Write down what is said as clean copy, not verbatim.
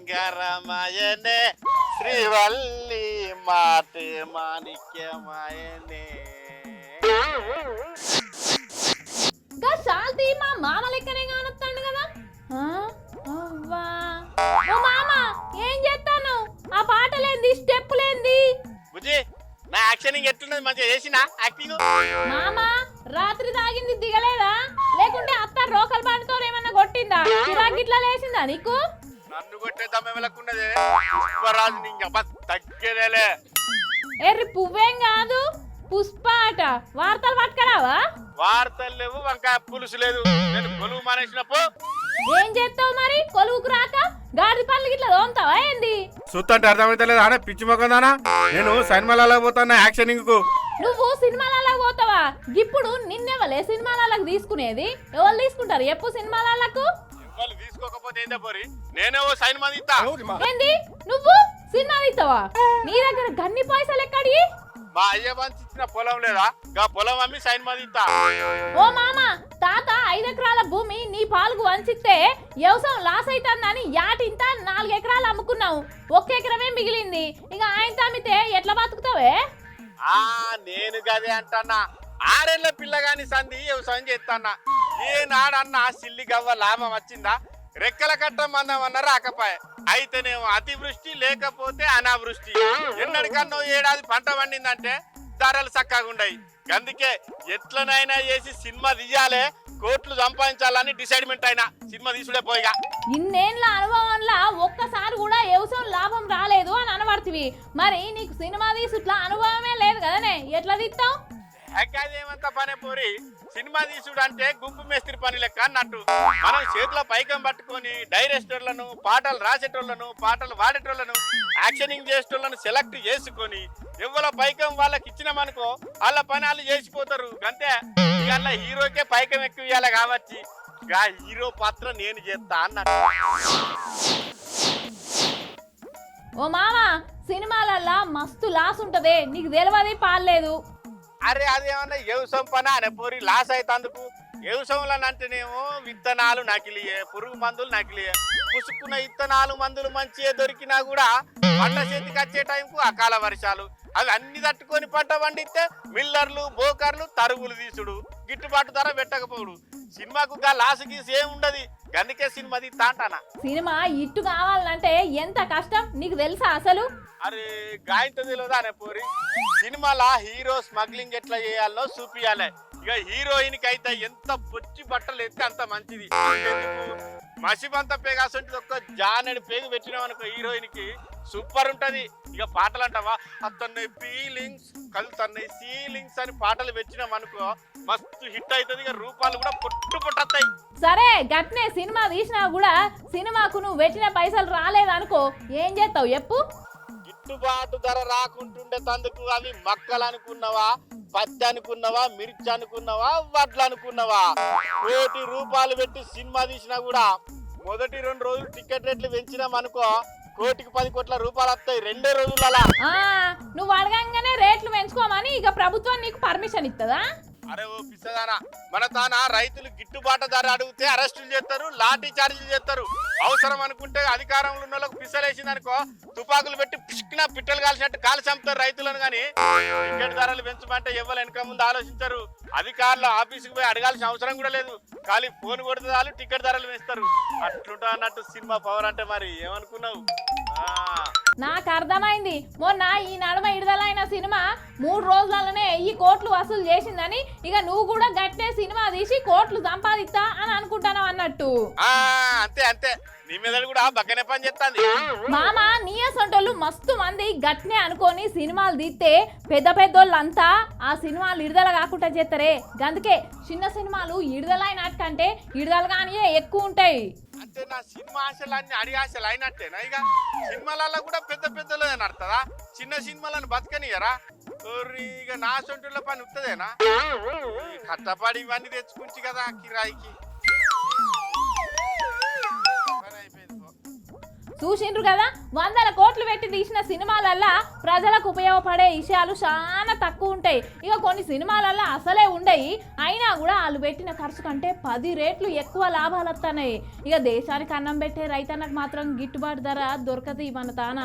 బంగారమాయనే శ్రీవల్లి మాటే మాణిక్యమాయనే. గా శాంతి మా మామ లెక్కనే కానొస్తాడు కదా. అవ్వా ఓ మామ ఏం చేస్తాను? ఆ పాటలేంది, స్టెప్పులేంది? బుజ్జి నా యాక్షన్ ఎట్లున్నది? మంచిగా చేసిన యాక్టింగ్. మామ రాత్రి తాగింది దిగలేదా? లేకుంటే అత్త రోకల్ బండితో ఏమన్నా కొట్టిందా? గిట్లా లేచిందా నీకు? నన్ను కొట్టే దమ్మెలకున్నదే పుష్పరాజు నీకు తగ్గేదేలే. ఎర్రి పువ్వేం కాదు, పుష్ప అట. వార్తలు పట్టుకరావా? వార్తలు లేవు, వంకాయ పులుసు లేదు. నేను కొలువు మానేసినప్పు ఏం చేస్తావు మరి? కొలువుకు రాక గాడి పనులు గిట్లా తోముతావా ఏంది? చూస్తుంటే అర్థమైతలేదు ఆనే పిచ్చి మొక్కదానా. నేను సినిమాలలో పోతున్నా యాక్షనింగ్ కు. నువ్వు సినిమాలలో పోతావా? ఇప్పుడు నిన్నెవలే సినిమాలకు తీసుకునేది? ఎవరు తీసుకుంటారు ఎప్పు సినిమాలకు? వాళ్ళు తీసుకోకపోతే ఏందో పోరి, నేనే ఓ సైన్ మంది ఇస్తా. ఏంది నువ్వు సినిమా తీస్తావా? నీ దగ్గర గన్ని పైసలు ఎక్కడి? మా అయ్య పంచిన పొలం లేదా, గా పొలం అమ్మి సైన్ మంది ఇస్తా. ఓ మామ, తాత 5 ఎకరాల భూమి నీ పాలుకు వంచితే వ్యవసాయం లాస్ అవుతుందని యాటింత 4 ఎకరాలు అమ్ముకున్నావు. 1 ఎకరమే మిగిలింది. ఇక ఆయన అమ్మితే ఎట్లా బతుకుతావే? నేను గదే అంటన్నా. 6 ఏళ్ల పిల్లగాని సంధి వ్యవసాయం చేస్తాన్నా. ఏనాడన్నా సిల్లి గవ్వ లాభం వచ్చిందా? రెక్కల కట్ట మందమన్నా రాకపోయే. అయితేనేమో అతివృష్టి, లేకపోతే అనావృష్టి. ఎన్నడికన్నా ఏడాది పంట పండిందంటే ధరలు చక్కగా ఉండయి. అందుకే ఎట్లనైనా చేసి సినిమా తీయాలి, కోట్లు సంపాదించాలని డిసైడ్మెంట్ అయినా సినిమా తీసుడే పోయిగా. ఇన్నేళ్ల అనుభవంలో ఒక్కసారి కూడా వ్యవసాయం లాభం రాలేదు అని అనబడుతుంది. మరి నీకు సినిమా తీసుట్లా అనుభవమే లేదు కదనే, ఎట్లా తీస్తావు? అదేమంత పనే పోరి, సినిమా తీసుడు అంటే గుంపు మేస్త్రి పని లెక్క అన్నట్టు. మనం చేతిలో పైకం పట్టుకొని డైరెక్టర్లను, పాటలు రాసేటోళ్లను, పాటలు వాడేటోళ్లను, యాక్షనింగ్ చేసేటోళ్లను సెలెక్ట్ చేసుకొని ఎవరి పైకం వాళ్ళకి ఇచ్చినామనుకో వాళ్ళ పని వాళ్ళు చేసిపోతారు. అంతే. ఇక హీరోకే పైకం ఎక్కువ ఇవ్వాలి కాబట్టి ఆ హీరో పాత్ర నేను చేస్తా అన్నట్టు. ఓ మామ, సినిమాలల్లా మస్తు లాస్ ఉంటదే, నీకు తెలియదు పాలేదు. అరే అదేమన్నా వ్యవసాయం పని అనే పోరి, లాస్ అవుతందుకు. వ్యవసాయంలో అంటేనేమో విత్తనాలు నకిలియే, పురుగు మందులు నకిలియే. పుసుకున్న విత్తనాలు మందులు మంచిగా దొరికినా కూడా పంట చేతికి వచ్చే టైంకు అకాల వర్షాలు, అవి అన్ని తట్టుకొని పంట పండిస్తే మిల్లర్లు, బోకర్లు తరుగులు తీసుడు, గిట్టుబాటు ధర పెట్టకపోడు. సినిమాకు లాస్ గీసి ఏముండదు. అందుకే సినిమా తీస్తా అంటానా. సినిమా ఇట్టు కావాలంటే ఎంత కష్టం నీకు తెలుసా అసలు? అరే గాయంతో తెలియదా అనే పోరి, సినిమాలో హీరో స్మగ్లింగ్ ఎట్లా చేయాలో చూపియాలి. ఇక హీరోయిన్ కి అయితే ఎంత పొచ్చి బట్టలు ఎత్తే అంత మంచిది. మసిబంత పేగాసంటి ఒక్క జానెడు పేగు పెట్టినామనుకో హీరోయిన్ కి సూపర్ ఉంటది. ఇక పాటలు అంటావా, అతన్ని ఫీలింగ్స్ కలుతున్నాయి సీలింగ్స్ అని పాటలు పెట్టినాం అనుకో మస్తు హిట్ అవుతుంది. ఇక రూపాయలు కూడా పొట్టు పొట్టస్తాయి. సరే గట్నే సినిమా తీసినా కూడా సినిమాకు నువ్వు పెట్టిన పైసలు రాలేదనుకో ఏం చేస్తావు చెప్పు? గిట్టుబాటు ధర రాకుంటుండే తందుకు అవి మక్కలు అనుకున్నావా, పత్తి అనుకున్నావా, మిర్చి అనుకున్నావా, వడ్లు అనుకున్నావా, కోటి రూపాయలు పెట్టి సినిమా తీసినా కూడా మొదటి 2 రోజులు టికెట్ రేట్లు పెంచినాం అనుకో కోటికి 10 కోట్ల రూపాయలు వస్తాయి 2 రోజులలో. నువ్వు అడగంగానే రేట్లు పెంచుకోమని ఇక ప్రభుత్వం నీకు పర్మిషన్ ఇస్తుందా? అరే ఓ పిచ్చదానా, మన తాన రైతులు గిట్టుబాటు ధర అడిగితే అరెస్టులు చేస్తారు, లాఠీ చార్జీలు చేస్తారు. అవసరం అనుకుంటే అధికారంలో ఉన్న వాళ్ళకు పిసలేసింది అనుకో తుపాకులు పెట్టి పిసికినా పిట్టలు కాల్చినట్టు కాలు చంపుతారు రైతులను. కానీ టికెట్ ధరలు పెంచమంటే ఎవరు వెనక ముందు ఆలోచించరు. అధికారులు ఆఫీసుకు పోయి అడగాల్సిన అవసరం కూడా లేదు. ఖాళీ ఫోన్ కొడితే చాలు టికెట్ ధరలు వేస్తారు. అట్లుంటా అన్నట్టు సినిమా పవర్ అంటే. మరి ఏమనుకున్నావు? నాకు అర్థమైంది. మొన్న ఈ నడుమ విడుదలైన సినిమా 3 రోజులలోనే 1000 కోట్లు వసూలు చేసిందని ఇక నువ్వు కూడా గట్టే సినిమా తీసి కోట్లు సంపాదిస్తా అని అనుకుంటాను అన్నట్టు. అంతే అంతే, నీ మీద కూడా బక్కనే పని చేస్తాంది. మామ నీయసంటోళ్ళు మస్తు మంది గట్నే అనుకొని సినిమాలు తీస్తే పెద్ద పెద్దోళ్ళంతా ఆ సినిమాలు విడుదల కాకుండా చేస్తారే. అందుకే చిన్న సినిమాలు విడుదలైనట్టంటే విడుదల కానీ ఎక్కువ ఉంటాయి. అంటే నా సినిమా ఆశలు అన్ని అడిగి ఆశలు అయినట్టేనా? ఇక సినిమాలలో కూడా పెద్ద పెద్దలో నడుతుందా? చిన్న సినిమాలను బతకనియరా? ఇక నా సొంటుల పని ఉంటుందేనా? కట్టపడి ఇవన్నీ తెచ్చుకుంచి కదా కిరాయికి. చూసిండ్రు కదా, 100 కోట్లు పెట్టి తీసిన సినిమాలల్లా ప్రజలకు ఉపయోగపడే విషయాలు చాలా తక్కువ ఉంటాయి. ఇక కొన్ని సినిమాలల్లా అసలే ఉండయి, అయినా కూడా వాళ్ళు పెట్టిన ఖర్చు కంటే 10 రెట్లు ఎక్కువ లాభాలు వస్తున్నాయి. ఇక దేశానికి అన్నం పెట్టే రైతన్నకు మాత్రం గిట్టుబాటు ధర దొరకదు మన తాన.